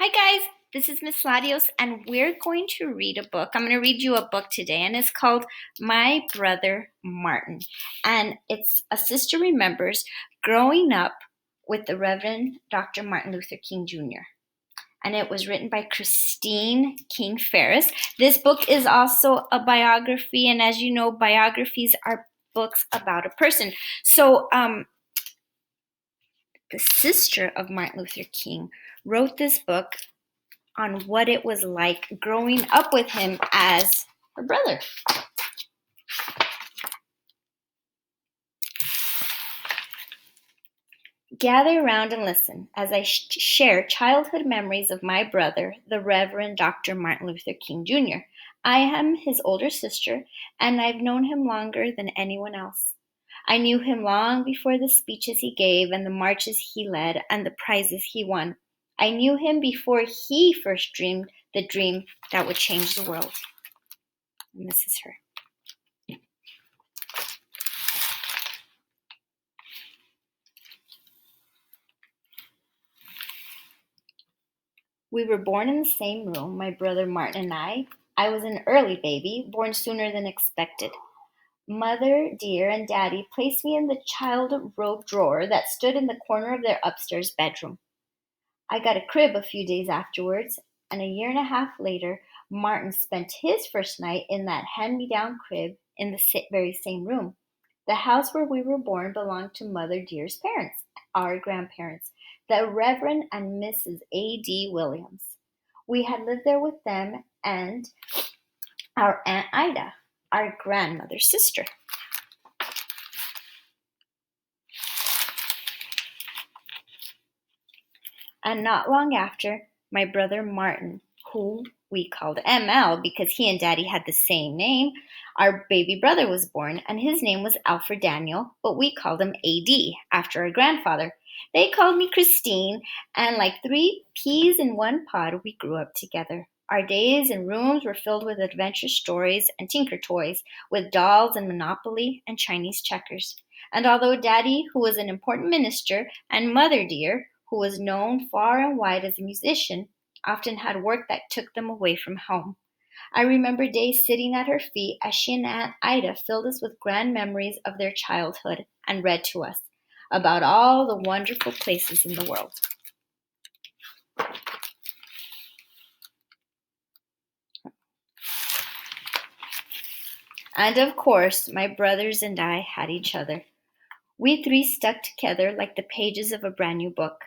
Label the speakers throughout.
Speaker 1: Hi guys, this is Miss Ladios and we're going to read a book. I'm going to read you a book today and it's called My Brother Martin. And it's a sister remembers growing up with the Reverend Dr. Martin Luther King Jr. And it was written by Christine King Ferris. This book is also a biography, and as you know, biographies are books about a person. So the sister of Martin Luther King wrote this book on what it was like growing up with him as her brother. Gather around and listen as I share childhood memories of my brother, the Reverend Dr. Martin Luther King Jr. I am his older sister, and I've known him longer than anyone else. I knew him long before the speeches he gave and the marches he led and the prizes he won. I knew him before he first dreamed the dream that would change the world. And this is her. We were born in the same room, my brother Martin and I. I was an early baby, born sooner than expected. Mother, dear, and Daddy placed me in the child robe drawer that stood in the corner of their upstairs bedroom. I got a crib a few days afterwards, and a year and a half later, Martin spent his first night in that hand-me-down crib in the very same room. The house where we were born belonged to Mother Dear's parents, our grandparents, the Reverend and Mrs. A.D. Williams. We had lived there with them and our Aunt Ida, our grandmother's sister. And not long after, my brother Martin, who we called ML because he and Daddy had the same name, our baby brother was born, and his name was Alfred Daniel, but we called him AD after our grandfather. They called me Christine, and like three peas in one pod, we grew up together. Our days and rooms were filled with adventure stories and tinker toys, with dolls and Monopoly and Chinese checkers. And although Daddy, who was an important minister, and Mother Dear, who was known far and wide as a musician, often had work that took them away from home. I remember days sitting at her feet as she and Aunt Ida filled us with grand memories of their childhood and read to us about all the wonderful places in the world. And of course, my brothers and I had each other. We three stuck together like the pages of a brand new book.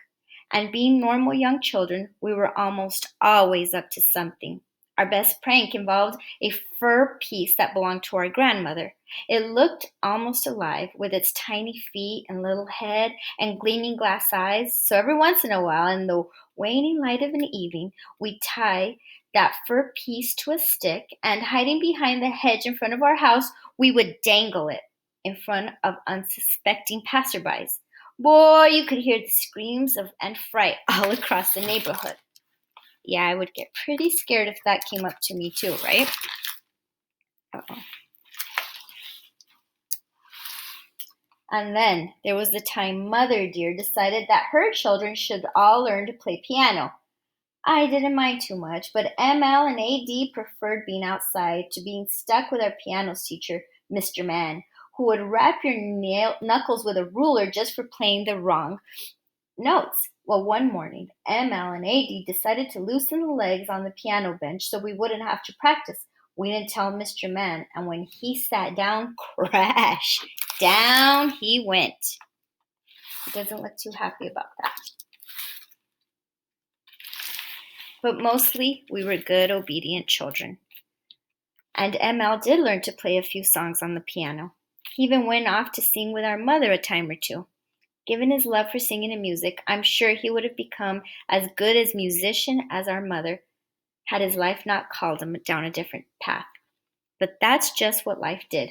Speaker 1: And being normal young children, we were almost always up to something. Our best prank involved a fur piece that belonged to our grandmother. It looked almost alive with its tiny feet and little head and gleaming glass eyes. So every once in a while, in the waning light of an evening, we'd tie that fur piece to a stick and hiding behind the hedge in front of our house, we would dangle it in front of unsuspecting passerbys. Boy, you could hear the screams of and fright all across the neighborhood. Yeah, I would get pretty scared if that came up to me too, right? Uh-oh. And then there was the time Mother Dear decided that her children should all learn to play piano. I didn't mind too much, but ML and AD preferred being outside to being stuck with our piano teacher, Mr. Mann, who would rap your knuckles with a ruler just for playing the wrong notes. Well, one morning, ML and AD decided to loosen the legs on the piano bench so we wouldn't have to practice. We didn't tell Mr. Mann, and when he sat down, crash, down he went. He doesn't look too happy about that. But mostly, we were good, obedient children. And ML did learn to play a few songs on the piano. He even went off to sing with our mother a time or two. Given his love for singing and music, I'm sure he would have become as good a musician as our mother had his life not called him down a different path. But that's just what life did.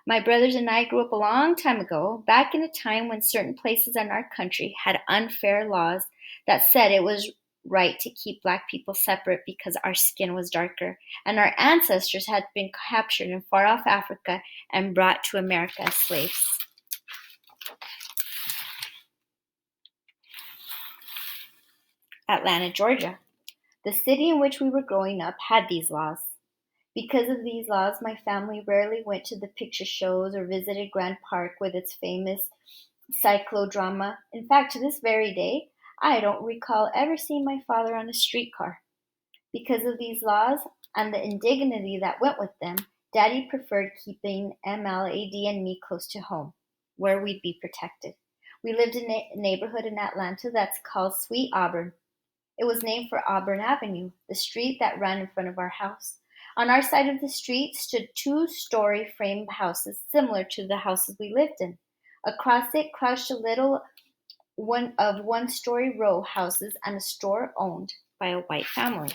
Speaker 1: My brothers and I grew up a long time ago, back in a time when certain places in our country had unfair laws that said it was right to keep black people separate because our skin was darker, and our ancestors had been captured in far-off Africa and brought to America as slaves. Atlanta, Georgia. The city in which we were growing up had these laws. Because of these laws, my family rarely went to the picture shows or visited Grand Park with its famous cyclodrama. In fact, to this very day, I don't recall ever seeing my father on a streetcar. Because of these laws and the indignity that went with them, Daddy preferred keeping MLAD and me close to home, where we'd be protected. We lived in a neighborhood in Atlanta that's called Sweet Auburn. It was named for Auburn Avenue, the street that ran in front of our house. On our side of the street stood two-story frame houses similar to the houses we lived in. Across it crouched a little one-story row houses and a store owned by a white family.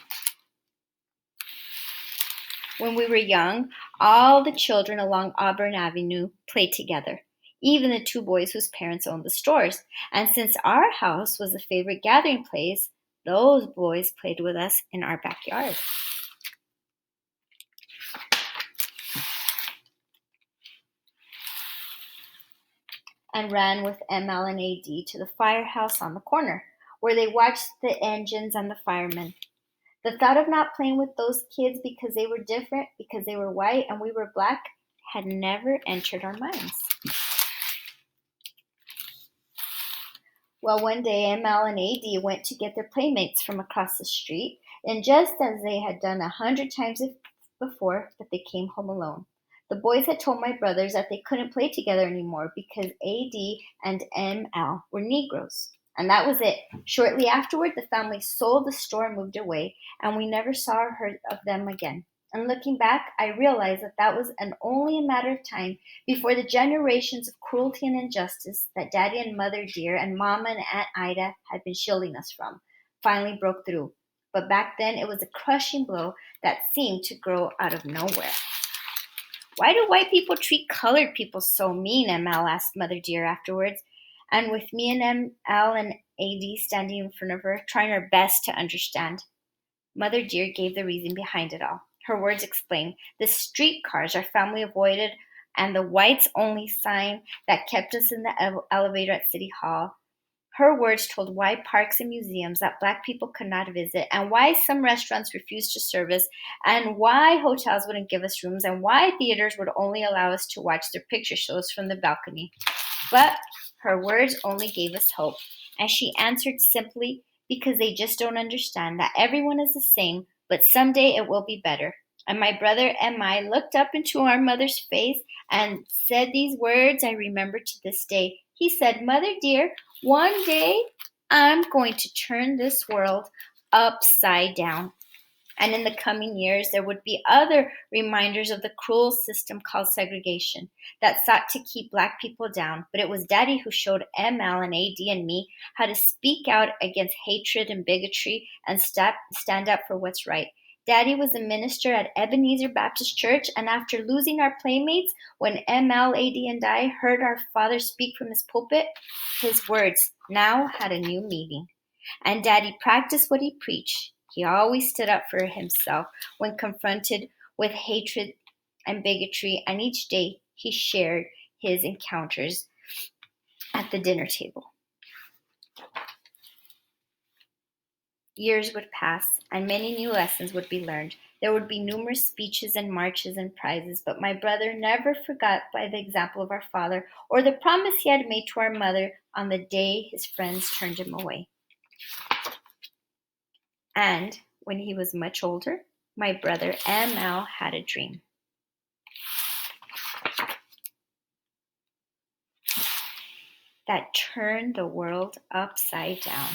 Speaker 1: When we were young, all the children along Auburn Avenue played together, even the two boys whose parents owned the stores. And since our house was a favorite gathering place, those boys played with us in our backyard. And ran with ML and AD to the firehouse on the corner, where they watched the engines and the firemen. The thought of not playing with those kids because they were different, because they were white and we were black, had never entered our minds. Well, one day ML and AD went to get their playmates from across the street, and just as they had done 100 times before, that they came home alone. The boys had told my brothers that they couldn't play together anymore because AD and ML were Negroes. And that was it. Shortly afterward, the family sold the store and moved away, and we never saw or heard of them again. And looking back, I realized that was only a matter of time before the generations of cruelty and injustice that Daddy and Mother Dear and Mama and Aunt Ida had been shielding us from finally broke through. But back then, it was a crushing blow that seemed to grow out of nowhere. "Why do white people treat colored people so mean?" ML asked Mother Dear afterwards. And with me and ML and AD standing in front of her, trying our best to understand, Mother Dear gave the reason behind it all. Her words explained the streetcars our family avoided and the whites only sign that kept us in the elevator at City Hall. Her words told why parks and museums that black people could not visit, and why some restaurants refused to serve us, and why hotels wouldn't give us rooms, and why theaters would only allow us to watch their picture shows from the balcony. But her words only gave us hope, and she answered simply, because they just don't understand that everyone is the same, but someday it will be better. And my brother and I looked up into our mother's face and said these words I remember to this day. He said, "Mother Dear, one day I'm going to turn this world upside down." And in the coming years, there would be other reminders of the cruel system called segregation that sought to keep black people down. But it was Daddy who showed ML and AD and me how to speak out against hatred and bigotry and stand up for what's right. Daddy was a minister at Ebenezer Baptist Church, and after losing our playmates, when ML, AD, and I heard our father speak from his pulpit, his words now had a new meaning. And Daddy practiced what he preached. He always stood up for himself when confronted with hatred and bigotry, and each day he shared his encounters at the dinner table. Years would pass, and many new lessons would be learned. There would be numerous speeches and marches and prizes, but my brother never forgot by the example of our father or the promise he had made to our mother on the day his friends turned him away. And when he was much older, my brother ML had a dream. That turned the world upside down.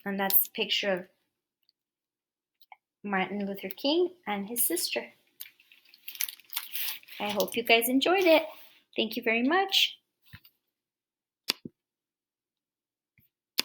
Speaker 1: And that's a picture of Martin Luther King and his sister. I hope you guys enjoyed it. Thank you very much.